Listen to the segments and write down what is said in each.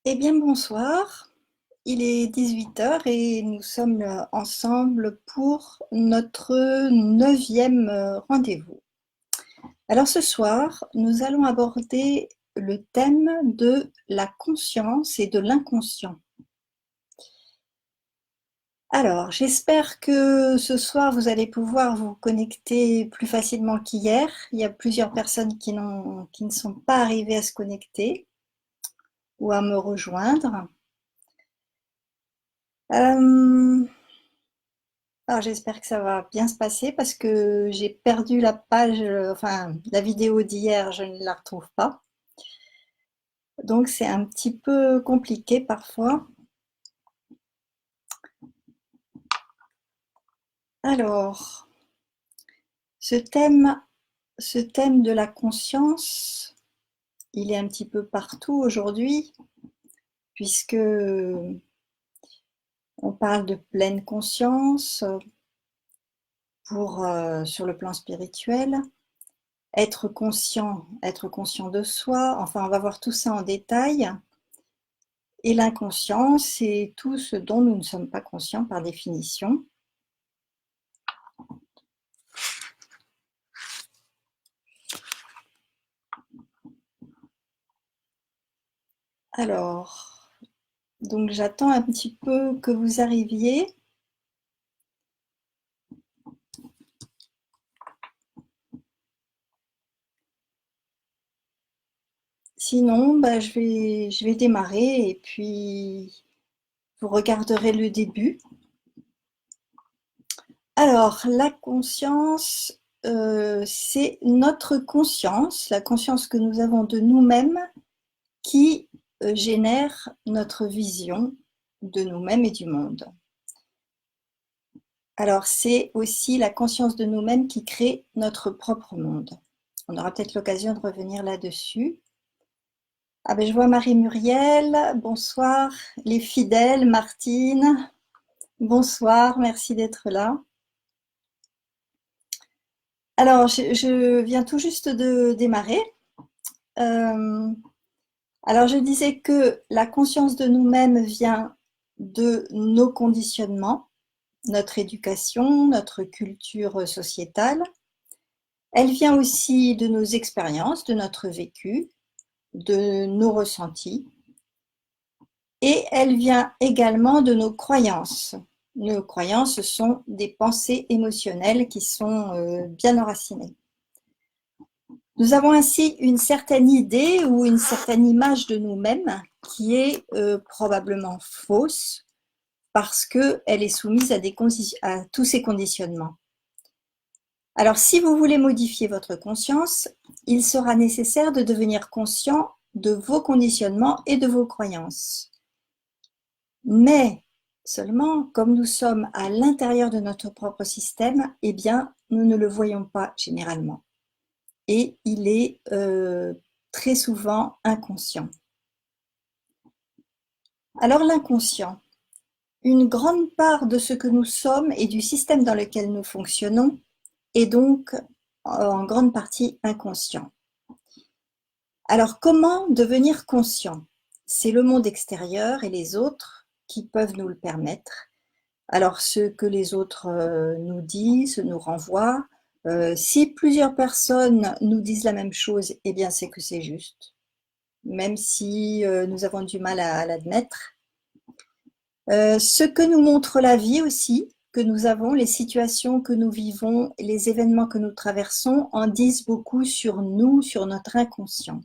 Eh bien, bonsoir. Il est 18 heures et nous sommes ensemble pour notre 9e rendez-vous. Alors ce soir, nous allons aborder le thème de la conscience et de l'inconscient. Alors, j'espère que ce soir, vous allez pouvoir vous connecter plus facilement qu'hier. Il y a plusieurs personnes qui ne sont pas arrivées à se connecter ou à me rejoindre. Euh, Alors j'espère que ça va bien se passer parce que j'ai perdu la page, enfin la vidéo d'hier, je ne la retrouve pas. Donc c'est un petit peu compliqué parfois. Alors, ce thème, ce thème de la conscience, il est un petit peu partout aujourd'hui, puisque on parle de pleine conscience sur le plan spirituel. Être conscient de soi, enfin on va voir tout ça en détail. Et l'inconscient, c'est tout ce dont nous ne sommes pas conscients par définition. Alors, donc j'attends un petit peu que vous arriviez. Sinon, bah, je vais démarrer et puis vous regarderez le début. Alors, la conscience, c'est notre conscience, la conscience que nous avons de nous-mêmes qui génère notre vision de nous-mêmes et du monde. Alors, c'est aussi la conscience de nous-mêmes qui crée notre propre monde. On aura peut-être l'occasion de revenir là-dessus. Ah ben, je vois Marie-Muriel, bonsoir. Les fidèles, Martine, bonsoir, merci d'être là. Alors, je viens tout juste de démarrer. Euh, alors, je disais que la conscience de nous-mêmes vient de nos conditionnements, notre éducation, notre culture sociétale. Elle vient aussi de nos expériences, de notre vécu, de nos ressentis, et elle vient également de nos croyances. Nos croyances sont des pensées émotionnelles qui sont bien enracinées. Nous avons ainsi une certaine idée ou une certaine image de nous-mêmes qui est probablement fausse parce qu'elle est soumise à tous ces conditionnements. Alors, si vous voulez modifier votre conscience, il sera nécessaire de devenir conscient de vos conditionnements et de vos croyances. Mais seulement, comme nous sommes à l'intérieur de notre propre système, eh bien, nous ne le voyons pas généralement. Et il est très souvent inconscient. Alors, l'inconscient, une grande part de ce que nous sommes et du système dans lequel nous fonctionnons est donc en grande partie inconscient. Alors, comment devenir conscient? C'est le monde extérieur et les autres qui peuvent nous le permettre. Alors, ce que les autres nous disent, nous renvoient, si plusieurs personnes nous disent la même chose, eh bien, c'est que c'est juste, même si nous avons du mal à l'admettre. Ce que nous montre la vie aussi, que nous avons, les situations que nous vivons, les événements que nous traversons en disent beaucoup sur nous, sur notre inconscient.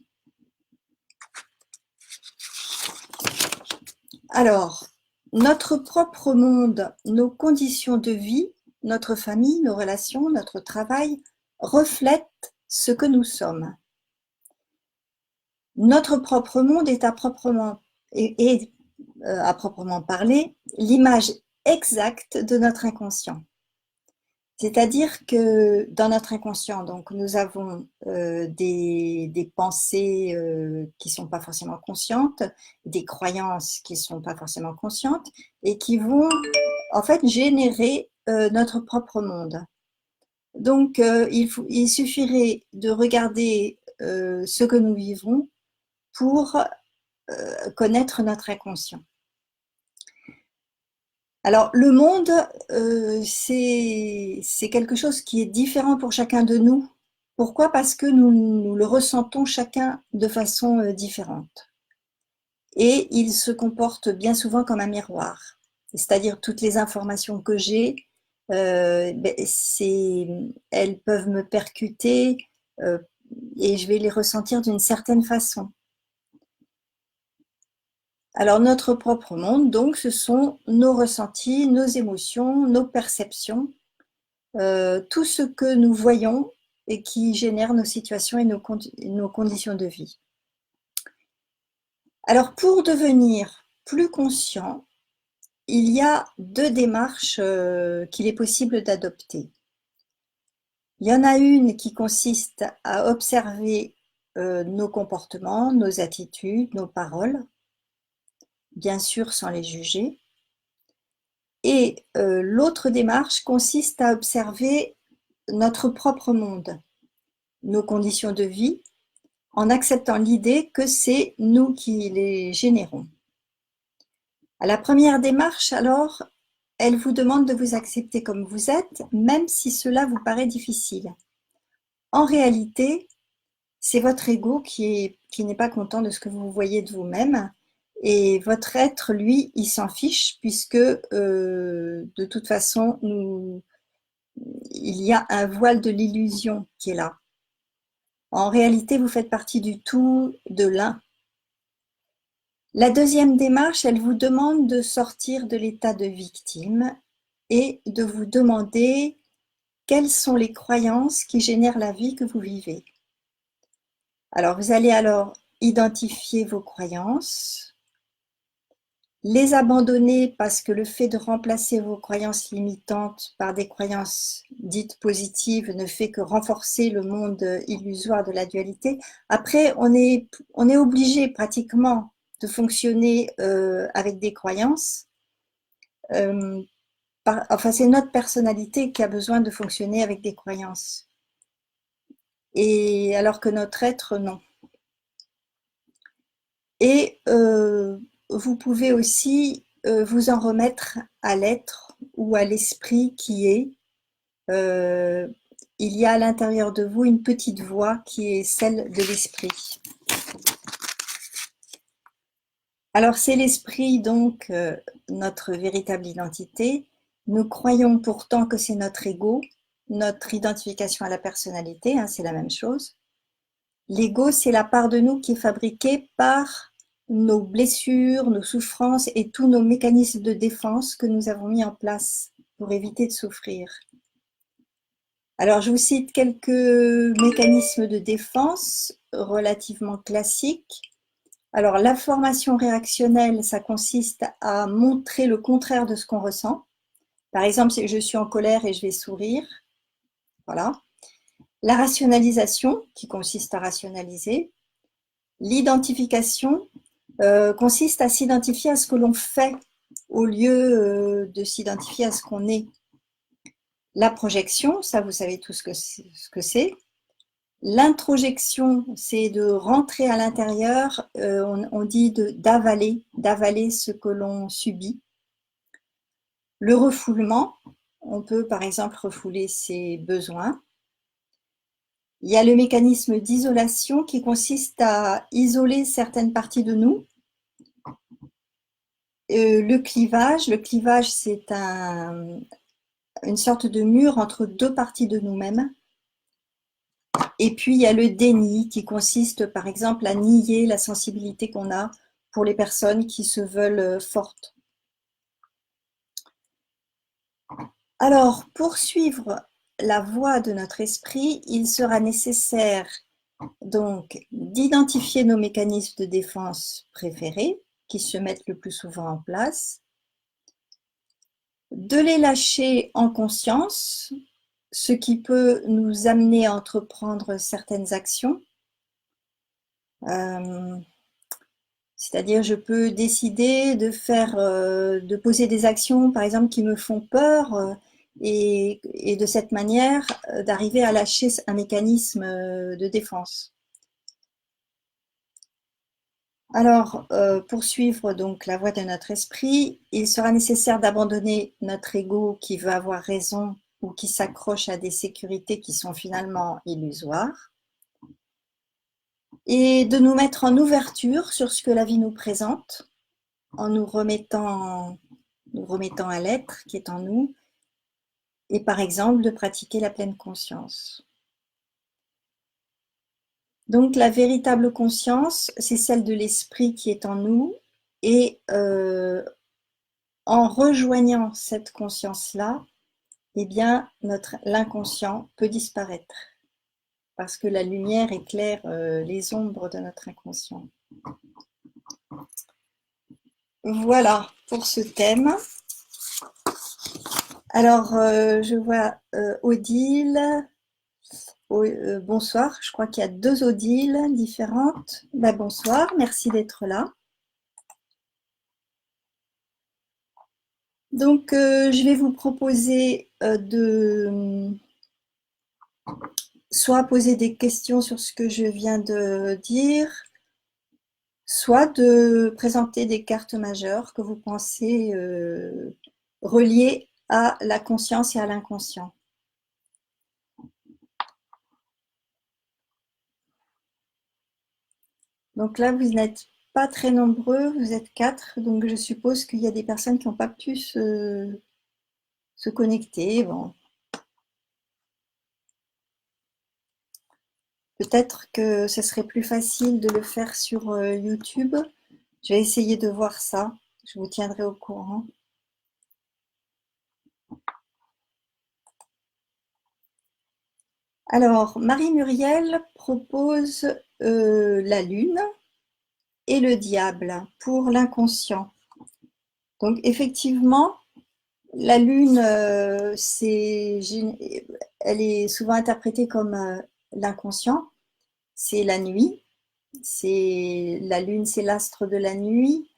Alors, notre propre monde, nos conditions de vie, notre famille, nos relations, notre travail reflètent ce que nous sommes. Notre propre monde est à proprement parler l'image exacte de notre inconscient. C'est-à-dire que dans notre inconscient, donc, nous avons des pensées qui ne sont pas forcément conscientes, des croyances qui ne sont pas forcément conscientes et qui vont en fait générer notre propre monde. Donc, il suffirait de regarder ce que nous vivons pour connaître notre inconscient. Alors, le monde, c'est quelque chose qui est différent pour chacun de nous. Pourquoi? Parce que nous le ressentons chacun de façon différente. Et il se comporte bien souvent comme un miroir. C'est-à-dire toutes les informations que j'ai, elles peuvent me percuter et je vais les ressentir d'une certaine façon. Alors notre propre monde, donc, ce sont nos ressentis, nos émotions, nos perceptions, tout ce que nous voyons et qui génère nos situations et nos conditions de vie. Alors pour devenir plus conscient, il y a 2 démarches qu'il est possible d'adopter. Il y en a une qui consiste à observer nos comportements, nos attitudes, nos paroles, bien sûr sans les juger. Et l'autre démarche consiste à observer notre propre monde, nos conditions de vie, en acceptant l'idée que c'est nous qui les générons. À la première démarche, alors, elle vous demande de vous accepter comme vous êtes, même si cela vous paraît difficile. En réalité, c'est votre ego qui n'est pas content de ce que vous voyez de vous-même, et votre être, lui, il s'en fiche, puisque de toute façon, il y a un voile de l'illusion qui est là. En réalité, vous faites partie du tout, de l'un. La deuxième démarche, elle vous demande de sortir de l'état de victime et de vous demander quelles sont les croyances qui génèrent la vie que vous vivez. Alors, vous allez alors identifier vos croyances, les abandonner parce que le fait de remplacer vos croyances limitantes par des croyances dites positives ne fait que renforcer le monde illusoire de la dualité. Après, on est obligé pratiquement de fonctionner avec des croyances. Enfin, c'est notre personnalité qui a besoin de fonctionner avec des croyances. Et alors que notre être, non. Et vous pouvez aussi vous en remettre à l'être ou à l'esprit qui est. Il y a à l'intérieur de vous une petite voix qui est celle de l'esprit. Alors c'est l'esprit donc notre véritable identité. Nous croyons pourtant que c'est notre ego, notre identification à la personnalité, hein, c'est la même chose. L'ego, c'est la part de nous qui est fabriquée par nos blessures, nos souffrances et tous nos mécanismes de défense que nous avons mis en place pour éviter de souffrir. Alors, je vous cite quelques mécanismes de défense relativement classiques. Alors, la formation réactionnelle, ça consiste à montrer le contraire de ce qu'on ressent. Par exemple, si je suis en colère et je vais sourire, voilà. La rationalisation, qui consiste à rationaliser. L'identification consiste à s'identifier à ce que l'on fait au lieu de s'identifier à ce qu'on est. La projection, ça vous savez tout ce que c'est. L'introjection, c'est de rentrer à l'intérieur, on dit d'avaler ce que l'on subit. Le refoulement, on peut par exemple refouler ses besoins. Il y a le mécanisme d'isolation qui consiste à isoler certaines parties de nous. Le clivage, c'est une sorte de mur entre 2 parties de nous-mêmes. Et puis, il y a le déni qui consiste, par exemple, à nier la sensibilité qu'on a pour les personnes qui se veulent fortes. Alors, pour suivre la voie de notre esprit, il sera nécessaire donc d'identifier nos mécanismes de défense préférés qui se mettent le plus souvent en place, de les lâcher en conscience, ce qui peut nous amener à entreprendre certaines actions. C'est-à-dire, je peux décider de poser des actions, par exemple, qui me font peur, et de cette manière, d'arriver à lâcher un mécanisme de défense. Alors, pour suivre donc la voie de notre esprit, il sera nécessaire d'abandonner notre ego qui veut avoir raison ou qui s'accroche à des sécurités qui sont finalement illusoires, et de nous mettre en ouverture sur ce que la vie nous présente, en nous remettant à l'être qui est en nous, et par exemple de pratiquer la pleine conscience. Donc la véritable conscience, c'est celle de l'esprit qui est en nous, et en rejoignant cette conscience-là, eh bien l'inconscient peut disparaître, parce que la lumière éclaire les ombres de notre inconscient. Voilà pour ce thème. Alors, je vois Odile. Bonsoir, je crois qu'il y a 2 Odile différentes. Bonsoir, merci d'être là. Donc, je vais vous proposer de soit poser des questions sur ce que je viens de dire, soit de présenter des cartes majeures que vous pensez reliées à la conscience et à l'inconscient. Donc là, vous n'êtes pas très nombreux, vous êtes 4, donc je suppose qu'il y a des personnes qui n'ont pas pu se connecter. Bon. Peut-être que ce serait plus facile de le faire sur YouTube. Je vais essayer de voir ça, je vous tiendrai au courant. Alors, Marie-Muriel propose la lune et le diable pour l'inconscient. Donc effectivement, la lune, elle est souvent interprétée comme l'inconscient. C'est la nuit. La lune, c'est l'astre de la nuit.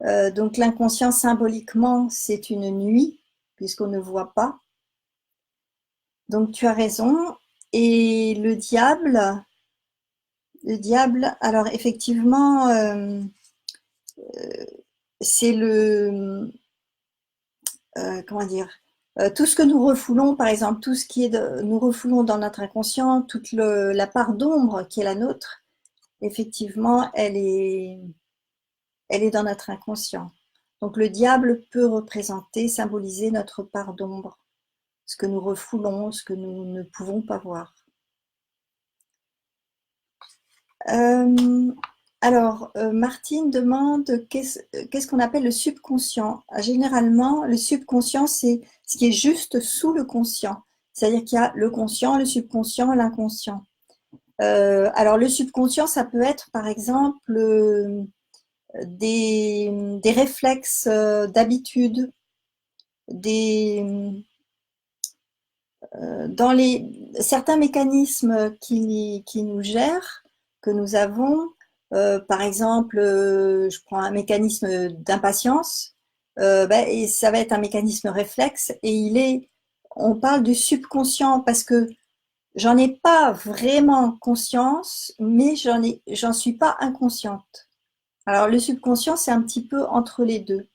Donc l'inconscient, symboliquement, c'est une nuit, puisqu'on ne voit pas. Donc tu as raison. Et le diable, alors effectivement, c'est comment dire, tout ce que nous refoulons, par exemple, tout ce qui est nous refoulons dans notre inconscient, toute la part d'ombre qui est la nôtre, effectivement, elle est dans notre inconscient. Donc le diable peut représenter, symboliser notre part d'ombre, ce que nous refoulons, ce que nous ne pouvons pas voir. Alors, Martine demande qu'est-ce qu'on appelle le subconscient. Généralement, le subconscient, c'est ce qui est juste sous le conscient. C'est-à-dire qu'il y a le conscient, le subconscient, l'inconscient. Alors, le subconscient, ça peut être, par exemple, des réflexes d'habitude, dans certains mécanismes qui nous gèrent, que nous avons. Par exemple, je prends un mécanisme d'impatience, et ça va être un mécanisme réflexe, et on parle du subconscient parce que j'en ai pas vraiment conscience, mais j'en suis pas inconsciente. Alors le subconscient, c'est un petit peu entre les deux.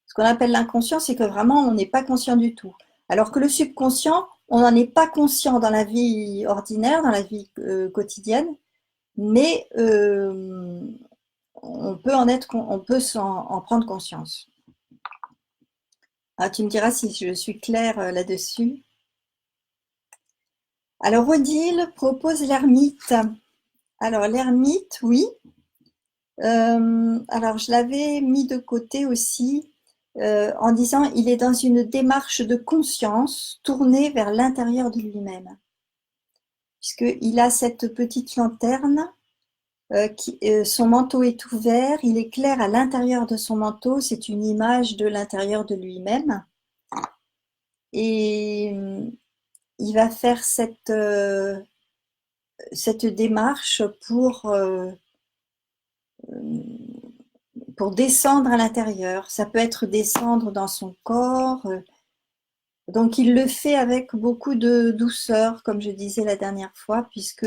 Ce qu'on appelle l'inconscient, c'est que vraiment on n'est pas conscient du tout. Alors que le subconscient, on n'en est pas conscient dans la vie ordinaire, dans la vie quotidienne, mais on peut en prendre conscience. Ah, tu me diras si je suis claire là-dessus. Alors, Odile propose l'ermite. Alors, l'ermite, oui. Alors, je l'avais mis de côté aussi en disant il est dans une démarche de conscience tournée vers l'intérieur de lui-même. Puisqu'il a cette petite lanterne, son manteau est ouvert, il éclaire à l'intérieur de son manteau, c'est une image de l'intérieur de lui-même. Et il va faire cette démarche pour descendre à l'intérieur. Ça peut être descendre dans son corps. Donc il le fait avec beaucoup de douceur, comme je disais la dernière fois, puisque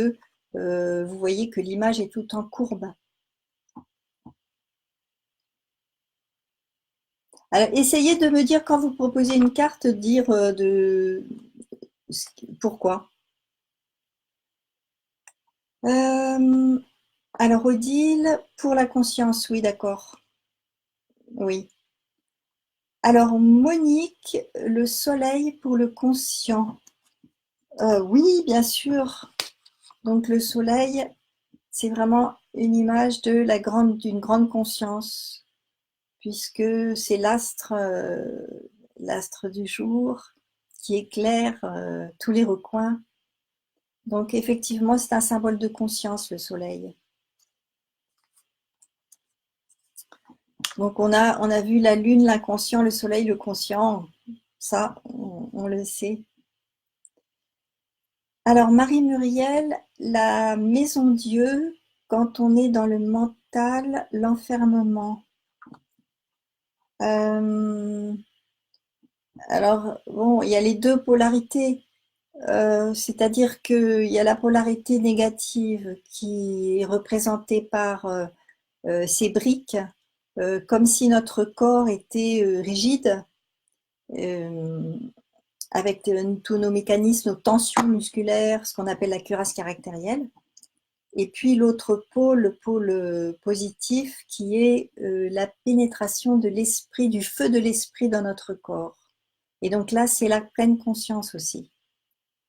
vous voyez que l'image est tout en courbe. Alors, essayez de me dire quand vous proposez une carte, dire pourquoi. Alors, Odile, pour la conscience, oui, d'accord. Oui. Alors, Monique, le soleil pour le conscient. Oui, bien sûr. Donc, le soleil, c'est vraiment une image d'une grande conscience, puisque c'est l'astre du jour qui éclaire tous les recoins. Donc, effectivement, c'est un symbole de conscience, le soleil. Donc, on a vu la lune, l'inconscient, le soleil, le conscient. Ça, on le sait. Alors, Marie-Muriel, la maison Dieu, quand on est dans le mental, l'enfermement. Alors, bon, il y a les deux polarités. C'est-à-dire qu'il y a la polarité négative qui est représentée par ces briques, comme si notre corps était rigide, euh, avec tous nos mécanismes, nos tensions musculaires, ce qu'on appelle la cuirasse caractérielle. Et puis l'autre pôle, le pôle positif, qui est la pénétration de l'esprit, du feu de l'esprit dans notre corps. Et donc là, c'est la pleine conscience aussi.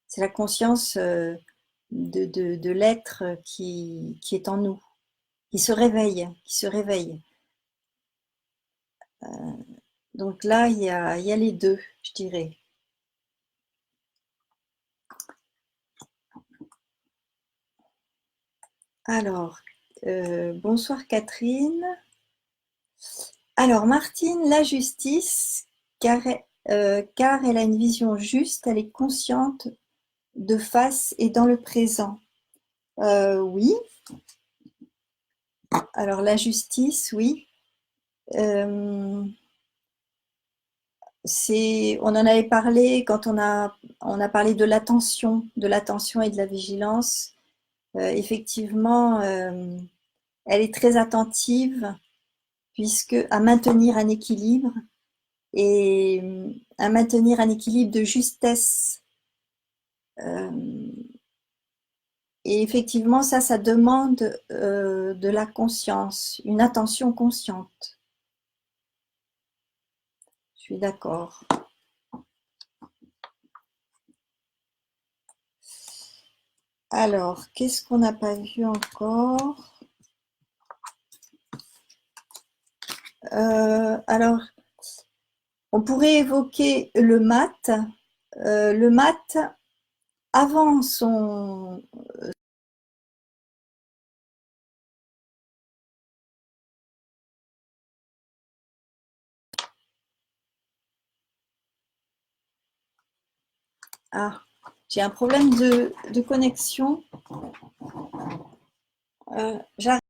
C'est la conscience de l'être qui est en nous, qui se réveille, qui se réveille. Donc là, il y a les deux, je dirais. Alors, bonsoir Catherine. Alors, Martine, la justice, car elle a une vision juste, elle est consciente de face et dans le présent. Oui. Alors, la justice, oui. On en avait parlé quand on a parlé de l'attention et de la vigilance. Effectivement, elle est très attentive puisque à maintenir un équilibre et à maintenir un équilibre de justesse. Et effectivement, ça demande de la conscience, une attention consciente. Je suis d'accord. Alors, qu'est-ce qu'on n'a pas vu encore? Alors, on pourrait évoquer le mat. Le mat, avant son... Ah, j'ai un problème de connexion. J'arrive.